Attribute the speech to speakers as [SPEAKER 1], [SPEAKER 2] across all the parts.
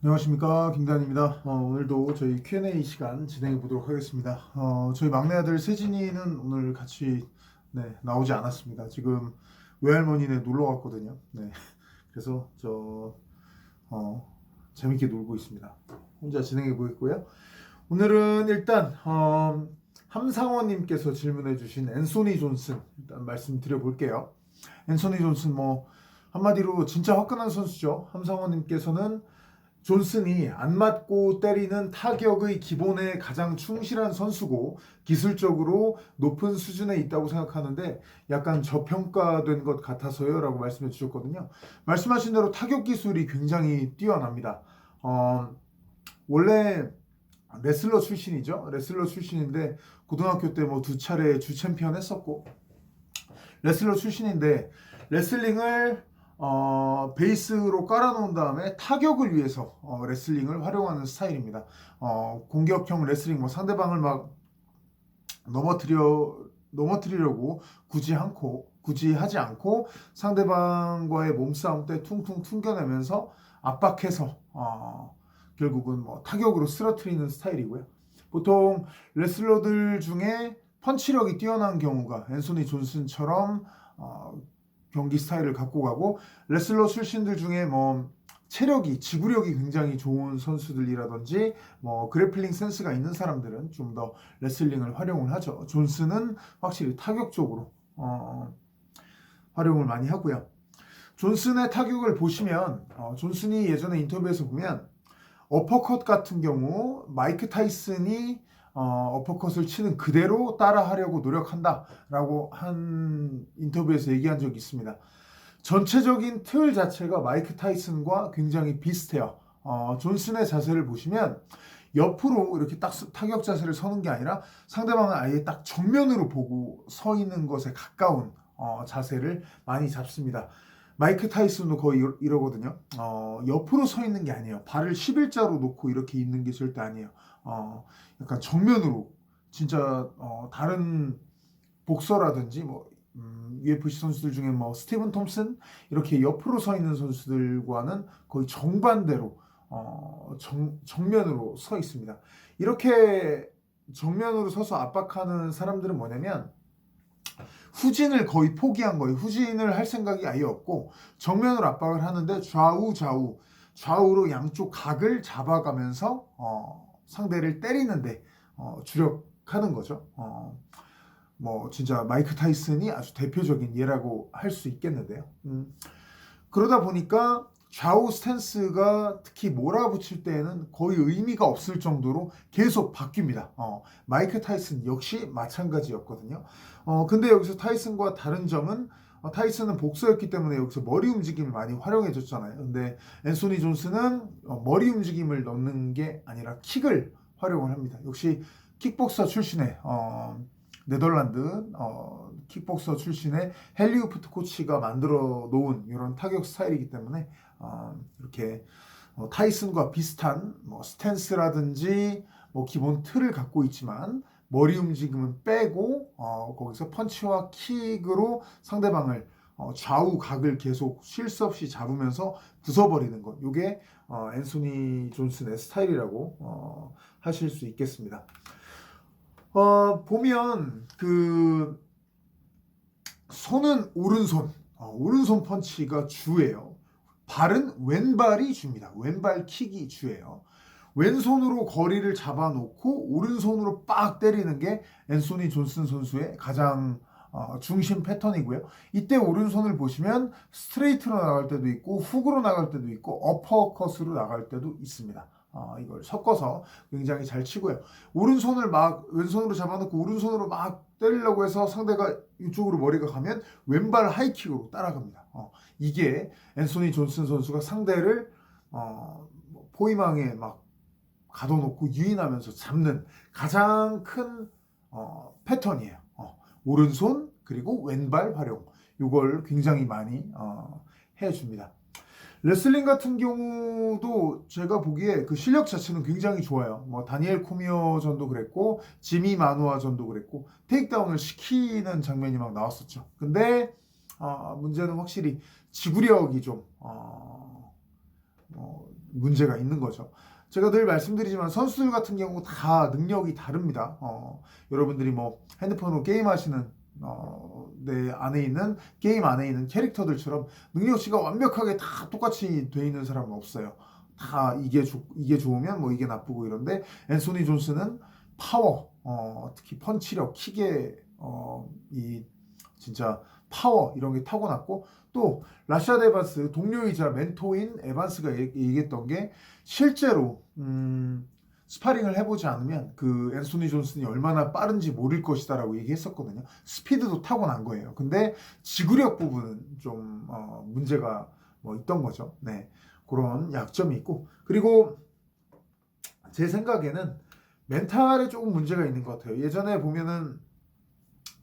[SPEAKER 1] 안녕하십니까, 김단입니다. 오늘도 저희 Q&A 시간 진행해 보도록 하겠습니다. 저희 막내 아들 세진이는 오늘 같이 나오지 않았습니다. 지금 외할머니네 놀러 갔거든요. 네, 그래서 재밌게 놀고 있습니다. 혼자 진행해 보겠고요. 오늘은 일단 함상원님께서 질문해 주신 앤소니 존슨 일단 말씀드려 볼게요. 앤소니 존슨 한마디로 진짜 화끈한 선수죠. 함상원님께서는 존슨이 안 맞고 때리는 타격의 기본에 가장 충실한 선수고 기술적으로 높은 수준에 있다고 생각하는데 약간 저평가된 것 같아서요 라고 말씀해 주셨거든요. 말씀하신 대로 타격 기술이 굉장히 뛰어납니다. 원래 레슬러 출신이죠. 레슬러 출신인데 고등학교 때 두 차례 주 챔피언 했었고 레슬러 출신인데 레슬링을 베이스로 깔아놓은 다음에 타격을 위해서 레슬링을 활용하는 스타일입니다. 공격형 레슬링 상대방을 막 넘어뜨리려고 굳이 하지 않고 상대방과의 몸싸움 때 퉁퉁 튕겨내면서 압박해서 결국은 타격으로 쓰러뜨리는 스타일이고요. 보통 레슬러들 중에 펀치력이 뛰어난 경우가 앤소니 존슨처럼 경기 스타일을 갖고 가고 레슬러 출신들 중에 지구력이 굉장히 좋은 선수들이라든지 그래플링 센스가 있는 사람들은 좀 더 레슬링을 활용을 하죠. 존슨은 확실히 타격적으로 활용을 많이 하고요. 존슨의 타격을 보시면 존슨이 예전에 인터뷰에서 보면 어퍼컷 같은 경우 마이크 타이슨이 어퍼컷을 치는 그대로 따라하려고 노력한다라고 한 인터뷰에서 얘기한 적이 있습니다. 전체적인 틀 자체가 마이크 타이슨과 굉장히 비슷해요. 존슨의 자세를 보시면 옆으로 이렇게 딱 타격 자세를 서는 게 아니라 상대방을 아예 딱 정면으로 보고 서 있는 것에 가까운 자세를 많이 잡습니다. 마이크 타이슨도 거의 이러거든요. 옆으로 서 있는 게 아니에요. 발을 11자로 놓고 이렇게 있는 게 절대 아니에요. 약간 정면으로 진짜 다른 복서라든지 UFC 선수들 중에 스티븐 톰슨 이렇게 옆으로 서 있는 선수들과는 거의 정반대로 정면으로 서 있습니다. 이렇게 정면으로 서서 압박하는 사람들은 뭐냐면 후진을 거의 포기한 거예요. 후진을 할 생각이 아예 없고 정면으로 압박을 하는데 좌우로 양쪽 각을 잡아가면서 상대를 때리는데 주력하는 거죠. 진짜 마이크 타이슨이 아주 대표적인 예라고 할 수 있겠는데요. 그러다 보니까 좌우 스탠스가 특히 몰아붙일 때에는 거의 의미가 없을 정도로 계속 바뀝니다. 마이크 타이슨 역시 마찬가지였거든요. 근데 여기서 타이슨과 다른 점은 타이슨은 복서였기 때문에 여기서 머리 움직임을 많이 활용해줬잖아요. 근데 앤소니 존슨은 머리 움직임을 넣는 게 아니라 킥을 활용을 합니다. 역시 킥복서 출신의 네덜란드 킥복서 출신의 헬리우프트 코치가 만들어 놓은 이런 타격 스타일이기 때문에 이렇게 타이슨과 비슷한 스탠스라든지 기본 틀을 갖고 있지만 머리 움직임은 빼고 거기서 펀치와 킥으로 상대방을 좌우 각을 계속 쉴 새 없이 잡으면서 부숴버리는 것. 이게 앤소니 존슨의 스타일이라고 하실 수 있겠습니다. 보면 손은 오른손 펀치가 주예요. 발은 왼발이 주입니다. 왼발 킥이 주예요. 왼손으로 거리를 잡아놓고 오른손으로 빡 때리는 게 앤소니 존슨 선수의 가장 중심 패턴이고요. 이때 오른손을 보시면 스트레이트로 나갈 때도 있고 훅으로 나갈 때도 있고 어퍼컷으로 나갈 때도 있습니다. 이걸 섞어서 굉장히 잘 치고요. 오른손을 왼손으로 잡아놓고 오른손으로 막 때리려고 해서 상대가 이쪽으로 머리가 가면 왼발 하이킥으로 따라갑니다. 이게 앤소니 존슨 선수가 상대를 포위망에 막 가둬놓고 유인하면서 잡는 가장 큰 패턴이에요. 오른손 그리고 왼발 활용 이걸 굉장히 많이 해줍니다. 레슬링 같은 경우도 제가 보기에 그 실력 자체는 굉장히 좋아요. 다니엘 코미어 전도 그랬고 지미 마누아 전도 그랬고 테이크다운을 시키는 장면이 막 나왔었죠. 근데 문제는 확실히 지구력이 좀 문제가 있는 거죠. 제가 늘 말씀드리지만 선수들 같은 경우 다 능력이 다릅니다. 여러분들이 뭐 핸드폰으로 게임하시는 내 안에 있는 게임 안에 있는 캐릭터들처럼 능력치가 완벽하게 다 똑같이 돼 있는 사람은 없어요. 다 이게 좋으면 뭐 이게 나쁘고 이런데 앤소니 존슨은 파워, 특히 펀치력, 킥의 이 진짜 파워 이런 게 타고났고 또 라샤드 에반스 동료이자 멘토인 에반스가 얘기했던 게 실제로 스파링을 해보지 않으면 그 앤소니 존슨이 얼마나 빠른지 모를 것이다라고 얘기했었거든요. 스피드도 타고난 거예요. 근데 지구력 부분은 좀 문제가 뭐 있던 거죠. 네, 그런 약점이 있고 그리고 제 생각에는 멘탈에 조금 문제가 있는 것 같아요. 예전에 보면은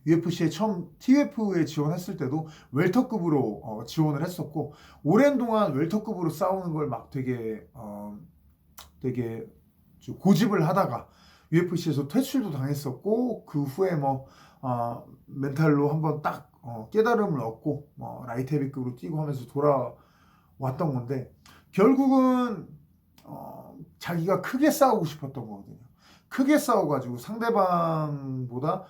[SPEAKER 1] UFC에 처음 TUF에 지원했을 때도 웰터급으로 지원을 했었고 오랜 동안 웰터급으로 싸우는 걸 막 되게 고집을 하다가 UFC에서 퇴출도 당했었고 그 후에 뭐 멘탈로 한번 딱 깨달음을 얻고 라이트 헤비급으로 뛰고 하면서 돌아왔던 건데 결국은 자기가 크게 싸우고 싶었던 거거든요. 크게 싸워가지고 상대방보다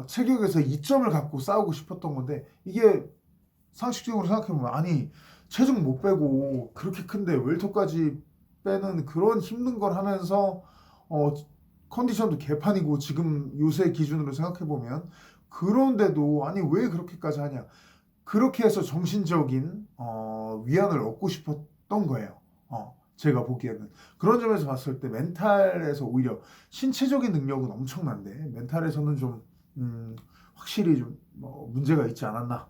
[SPEAKER 1] 체격에서 이점을 갖고 싸우고 싶었던 건데 이게 상식적으로 생각해보면 아니 체중 못 빼고 그렇게 큰데 웰터까지 빼는 그런 힘든 걸 하면서 컨디션도 개판이고 지금 요새 기준으로 생각해보면 그런데도 아니 왜 그렇게까지 하냐 그렇게 해서 정신적인 위안을 얻고 싶었던 거예요. 제가 보기에는 그런 점에서 봤을 때 멘탈에서 오히려 신체적인 능력은 엄청난데 멘탈에서는 좀 확실히 좀 문제가 있지 않았나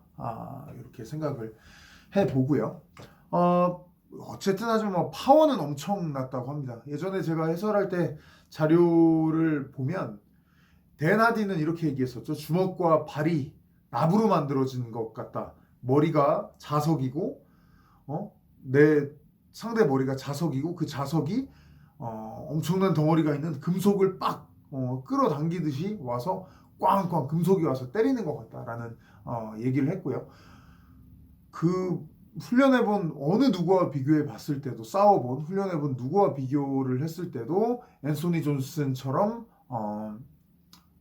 [SPEAKER 1] 이렇게 생각을 해보고요. 어쨌든 하지만 뭐 파워는 엄청났다고 합니다. 예전에 제가 해설할 때 자료를 보면 댄 하디는 이렇게 얘기했었죠. 주먹과 발이 납으로 만들어진 것 같다. 머리가 자석이고 내 상대 머리가 자석이고 그 자석이 엄청난 덩어리가 있는 금속을 빡 끌어당기듯이 와서 꽝꽝 금속이 와서 때리는 것 같다라는 얘기를 했고요. 그 훈련해본 어느 누구와 비교해 봤을 때도 싸워본 훈련해본 누구와 비교를 했을 때도 앤소니 존슨처럼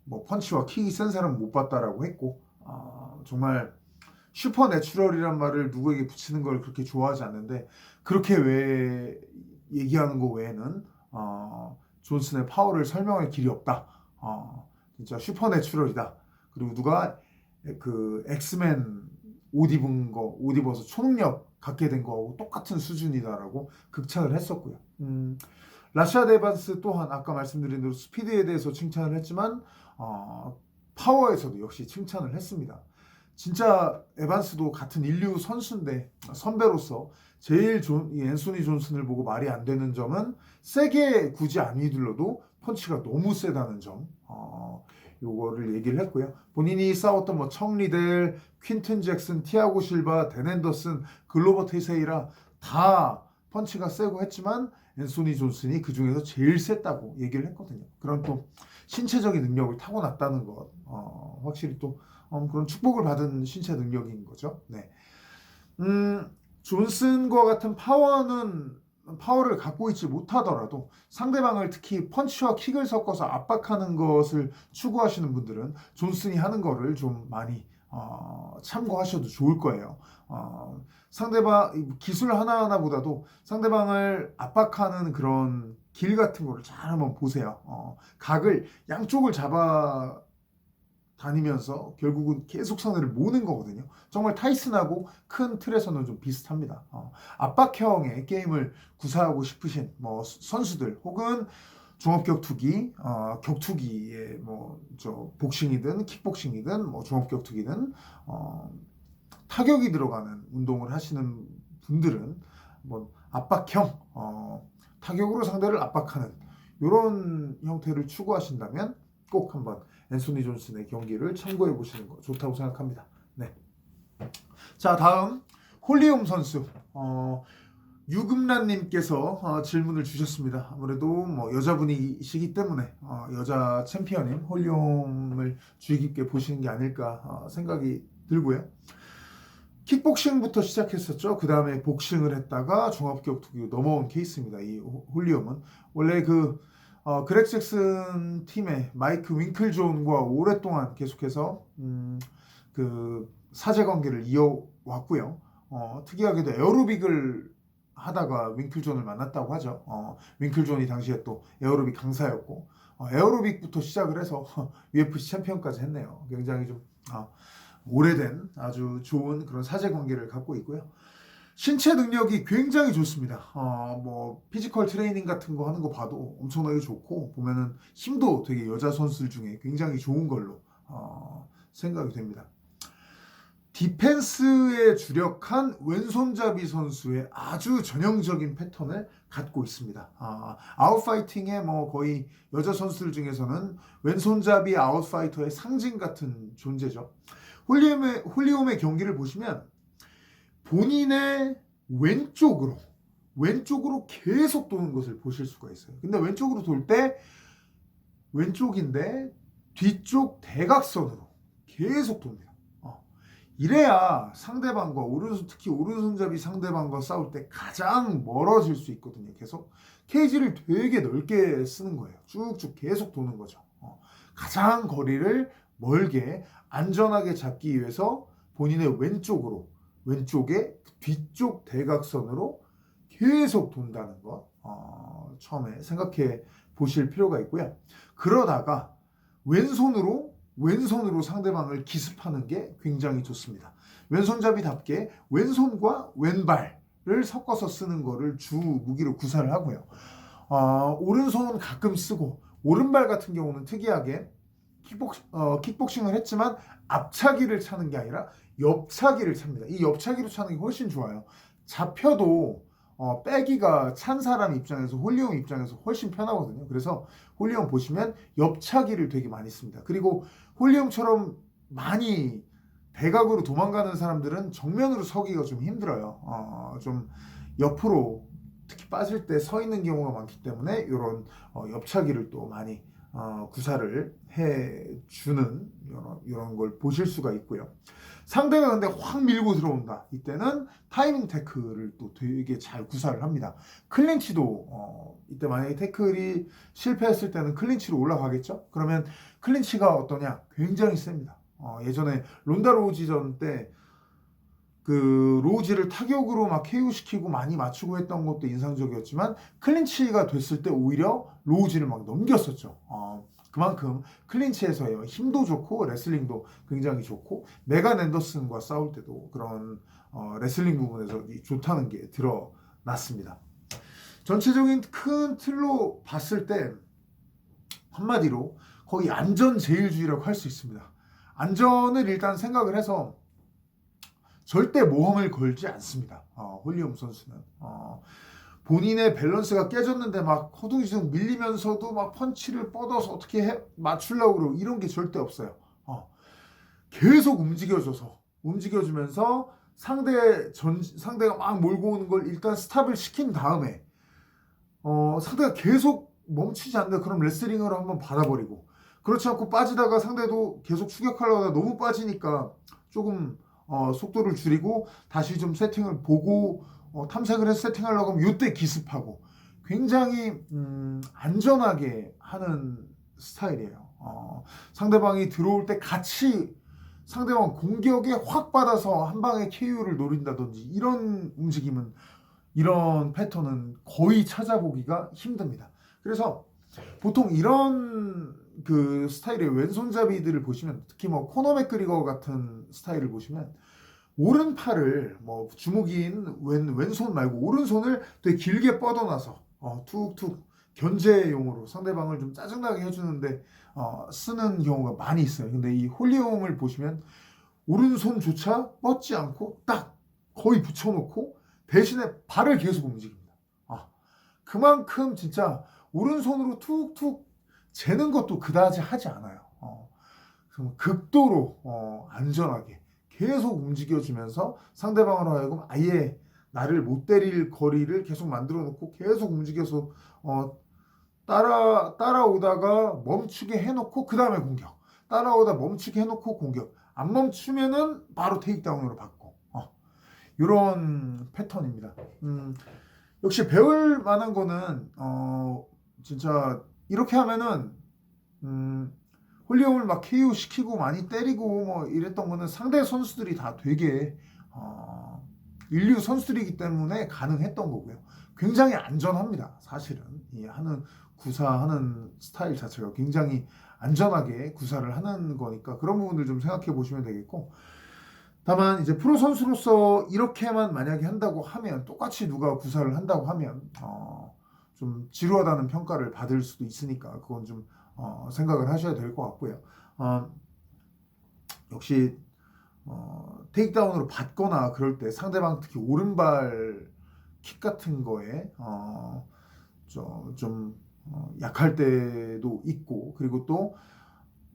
[SPEAKER 1] 뭐 펀치와 킥이 센 사람은 못 봤다라고 했고 정말 슈퍼내추럴이란 말을 누구에게 붙이는 걸 그렇게 좋아하지 않는데 그렇게 왜 얘기하는 거 외에는 존슨의 파워를 설명할 길이 없다. 진짜 슈퍼내추럴이다. 그리고 누가 그 엑스맨 옷 입어서 초능력 갖게 된 거하고 똑같은 수준이다라고 극찬을 했었고요. 라샤드 에반스 또한 아까 말씀드린 대로 스피드에 대해서 칭찬을 했지만 파워에서도 역시 칭찬을 했습니다. 진짜 에반스도 같은 인류 선수인데 선배로서 제일 이 앤소니 존슨을 보고 말이 안 되는 점은 세게 굳이 안 휘둘러도 펀치가 너무 세다는 점. 요거를 얘기를 했고요. 본인이 싸웠던 뭐 청 리델, 퀸튼 잭슨, 티아고 실바, 댄 앤더슨, 글로버 테세이라 다 펀치가 세고 했지만 앤소니 존슨이 그 중에서 제일 셌다고 얘기를 했거든요. 그런 또 신체적인 능력을 타고났다는 것, 확실히 또 그런 축복을 받은 신체 능력인 거죠. 네. 존슨과 같은 파워를 갖고 있지 못하더라도 상대방을 특히 펀치와 킥을 섞어서 압박하는 것을 추구하시는 분들은 존슨이 하는 거를 좀 많이 참고하셔도 좋을 거예요. 상대방 기술 하나하나보다도 상대방을 압박하는 그런 길 같은 거를 잘 한번 보세요. 각을 양쪽을 잡아 다니면서 결국은 계속 상대를 모는 거거든요. 정말 타이슨하고 큰 틀에서는 좀 비슷합니다. 압박형의 게임을 구사하고 싶으신 뭐 선수들 혹은 종합격투기, 격투기의 뭐 복싱이든 킥복싱이든 뭐 종합격투기든 타격이 들어가는 운동을 하시는 분들은 뭐 압박형, 타격으로 상대를 압박하는 이런 형태를 추구하신다면 꼭 한번 앤소니 존슨의 경기를 참고해 보시는 거 좋다고 생각합니다. 네. 자, 다음 홀리홈 선수. 유금란님께서 질문을 주셨습니다. 아무래도 뭐 여자분이시기 때문에 여자 챔피언인 홀리홈을 주의 깊게 보시는 게 아닐까 생각이 들고요. 킥복싱부터 시작했었죠. 그 다음에 복싱을 했다가 종합격투기로 넘어온 케이스입니다. 이 홀리엄은 원래 그렉 잭슨 팀의 마이크 윙클존과 오랫동안 계속해서 그 사제관계를 이어왔고요. 특이하게도 에어로빅을 하다가 윙클존을 만났다고 하죠. 윙클존이 당시에 또 에어로빅 강사였고 에어로빅부터 시작을 해서 UFC 챔피언까지 했네요. 굉장히 좀 오래된 아주 좋은 그런 사제관계를 갖고 있고요. 신체 능력이 굉장히 좋습니다. 뭐 피지컬 트레이닝 같은 거 하는 거 봐도 엄청나게 좋고 보면은 힘도 되게 여자 선수들 중에 굉장히 좋은 걸로 생각이 됩니다. 디펜스에 주력한 왼손잡이 선수의 아주 전형적인 패턴을 갖고 있습니다. 아웃파이팅의 뭐 거의 여자 선수들 중에서는 왼손잡이 아웃파이터의 상징 같은 존재죠. 홀리움의 경기를 보시면 본인의 왼쪽으로 계속 도는 것을 보실 수가 있어요. 근데 왼쪽으로 돌 때 왼쪽인데 뒤쪽 대각선으로 계속 돕니다. 이래야 상대방과 특히 오른손잡이 상대방과 싸울 때 가장 멀어질 수 있거든요. 계속 케이지를 되게 넓게 쓰는 거예요. 쭉쭉 계속 도는 거죠. 가장 거리를 멀게 안전하게 잡기 위해서 본인의 왼쪽에 뒤쪽 대각선으로 계속 돈다는 것 처음에 생각해 보실 필요가 있고요. 그러다가 왼손으로 상대방을 기습하는 게 굉장히 좋습니다. 왼손잡이답게 왼손과 왼발을 섞어서 쓰는 거를 주 무기로 구사를 하고요. 오른손은 가끔 쓰고 오른발 같은 경우는 특이하게 킥복싱을 했지만 앞차기를 차는 게 아니라 옆차기를 찹니다. 이 옆차기로 차는 게 훨씬 좋아요. 잡혀도 빼기가 찬 사람 입장에서 홀리움 입장에서 훨씬 편하거든요. 그래서 홀리움 보시면 옆차기를 되게 많이 씁니다. 그리고 홀리움처럼 많이 대각으로 도망가는 사람들은 정면으로 서기가 좀 힘들어요. 좀 옆으로 특히 빠질 때 서 있는 경우가 많기 때문에 이런 옆차기를 또 많이 구사를 해주는 이런 걸 보실 수가 있고요. 상대가 근데 확 밀고 들어온다. 이때는 타이밍 태클을 또 되게 잘 구사를 합니다. 클린치도 이때 만약에 태클이 실패했을 때는 클린치로 올라가겠죠? 그러면 클린치가 어떠냐? 굉장히 셉니다. 예전에 론다 로우지전 때 그 로우지를 타격으로 막 KO시키고 많이 맞추고 했던 것도 인상적이었지만 클린치가 됐을 때 오히려 로우지를 막 넘겼었죠. 그만큼 클린치에서의 힘도 좋고 레슬링도 굉장히 좋고 메간 앤더슨과 싸울 때도 그런 레슬링 부분에서 좋다는 게 드러났습니다. 전체적인 큰 틀로 봤을 때 한마디로 거의 안전제일주의라고 할 수 있습니다. 안전을 일단 생각을 해서 절대 모험을 걸지 않습니다. 홀리움 선수는 본인의 밸런스가 깨졌는데 막 허둥지둥 밀리면서도 막 펀치를 뻗어서 어떻게 맞추려고 그러고 이런 게 절대 없어요. 계속 움직여주면서 상대가 막 몰고 오는 걸 일단 스탑을 시킨 다음에 상대가 계속 멈추지 않는다. 그럼 레슬링으로 한번 받아버리고 그렇지 않고 빠지다가 상대도 계속 추격하려고 하다 너무 빠지니까 조금 속도를 줄이고 다시 좀 세팅을 보고 탐색을 해서 세팅하려고 하면 이때 기습하고 굉장히 안전하게 하는 스타일이에요. 상대방이 들어올 때 같이 상대방 공격에 확 받아서 한 방에 KO를 노린다든지 이런 움직임은 이런 패턴은 거의 찾아보기가 힘듭니다. 그래서 보통 이런 그 스타일의 왼손잡이들을 보시면 특히 뭐 코너 맥그리거 같은 스타일을 보시면 오른팔을 뭐 주먹인 왼손 말고 오른손을 되게 길게 뻗어놔서 툭툭 견제용으로 상대방을 좀 짜증나게 해주는데 쓰는 경우가 많이 있어요. 근데 이 홀리움을 보시면 오른손조차 뻗지 않고 딱 거의 붙여놓고 대신에 발을 계속 움직입니다. 그만큼 진짜 오른손으로 툭툭 재는 것도 그다지 하지 않아요. 극도로 안전하게 계속 움직여주면서 상대방으로 하여금 아예 나를 못 때릴 거리를 계속 만들어 놓고 계속 움직여서 따라오다가 멈추게 해놓고 그 다음에 공격, 따라오다 멈추게 해놓고 공격, 안 멈추면은 바로 테이크다운으로 받고 이런 패턴입니다. 역시 배울 만한 거는 진짜 이렇게 하면은 홀리홈을 막 KO 시키고 많이 때리고 뭐 이랬던 거는 상대 선수들이 다 되게 인류 선수들이기 때문에 가능했던 거고요. 굉장히 안전합니다. 사실은 이 하는 구사하는 스타일 자체가 굉장히 안전하게 구사를 하는 거니까 그런 부분들 좀 생각해 보시면 되겠고, 다만 이제 프로 선수로서 이렇게만 만약에 한다고 하면, 똑같이 누가 구사를 한다고 하면 좀 지루하다는 평가를 받을 수도 있으니까 그건 좀 생각을 하셔야 될 것 같고요. 역시 테이크다운으로 받거나 그럴 때 상대방 특히 오른발 킥 같은 거에 좀 약할 때도 있고, 그리고 또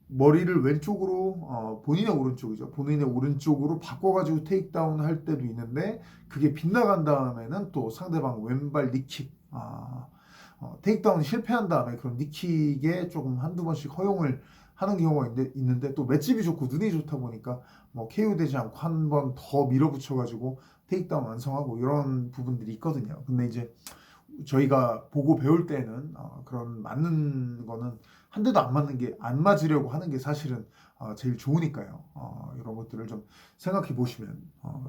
[SPEAKER 1] 머리를 왼쪽으로 본인의 오른쪽이죠. 본인의 오른쪽으로 바꿔가지고 테이크다운 할 때도 있는데, 그게 빗나간 다음에는 또 상대방 왼발 니킥 테이크다운 실패한 다음에 그런 니킥에 조금 한두 번씩 허용을 하는 경우가 있는데 또 맷집이 좋고 눈이 좋다 보니까 뭐 KO 되지 않고 한 번 더 밀어붙여가지고 테이크다운 완성하고 이런 부분들이 있거든요. 근데 이제 저희가 보고 배울 때는 그런 맞는 거는 한 대도 안 맞는 게, 안 맞으려고 하는 게 사실은 제일 좋으니까요. 이런 것들을 좀 생각해 보시면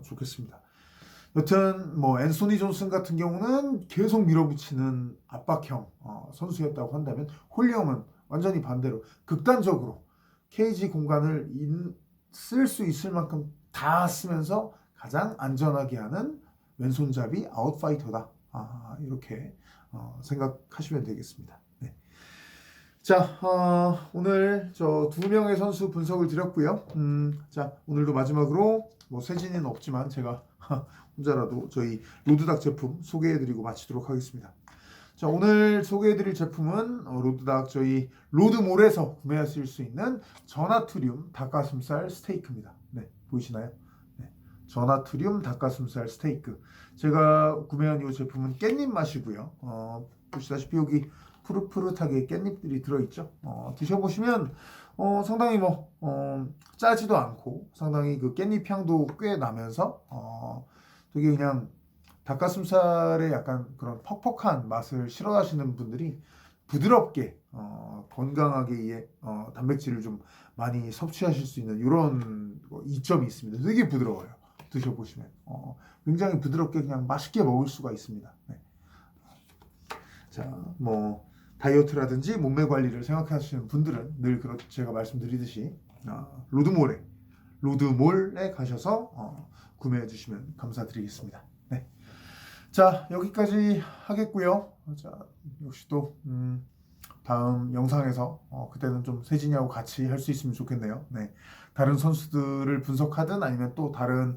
[SPEAKER 1] 좋겠습니다. 여튼 뭐 앤소니 존슨 같은 경우는 계속 밀어붙이는 압박형 선수였다고 한다면, 홀리엄은 완전히 반대로 극단적으로 케이지 공간을 쓸 수 있을 만큼 다 쓰면서 가장 안전하게 하는 왼손잡이 아웃파이터다. 이렇게 생각하시면 되겠습니다. 네. 자, 오늘 저 두 명의 선수 분석을 드렸고요. 자, 오늘도 마지막으로 뭐 세진이는 없지만 제가 혼자라도 저희 로드닥 제품 소개해드리고 마치도록 하겠습니다. 자, 오늘 소개해드릴 제품은 로드닥 저희 로드몰에서 구매하실 수 있는 전하투륨 닭가슴살 스테이크입니다. 네, 보이시나요? 네, 전하투륨 닭가슴살 스테이크. 제가 구매한 이 제품은 깻잎 맛이고요. 보시다시피 여기 푸릇푸릇하게 깻잎들이 들어있죠. 드셔보시면 상당히 짜지도 않고 상당히 그 깻잎 향도 꽤 나면서 되게 그냥 닭가슴살의 약간 그런 퍽퍽한 맛을 싫어하시는 분들이 부드럽게 건강하게 단백질을 좀 많이 섭취하실 수 있는 이런 이점이 있습니다. 되게 부드러워요. 드셔보시면 굉장히 부드럽게 그냥 맛있게 먹을 수가 있습니다. 네. 자, 뭐 다이어트라든지 몸매 관리를 생각하시는 분들은 늘 제가 말씀드리듯이 로드몰에 가셔서 구매해 주시면 감사드리겠습니다. 네. 자, 여기까지 하겠고요. 자, 역시 또 다음 영상에서 그때는 좀 세진이하고 같이 할 수 있으면 좋겠네요. 네. 다른 선수들을 분석하든 아니면 또 다른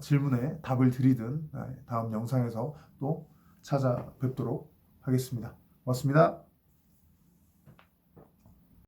[SPEAKER 1] 질문에 답을 드리든 다음 영상에서 또 찾아뵙도록 하겠습니다. 고맙습니다.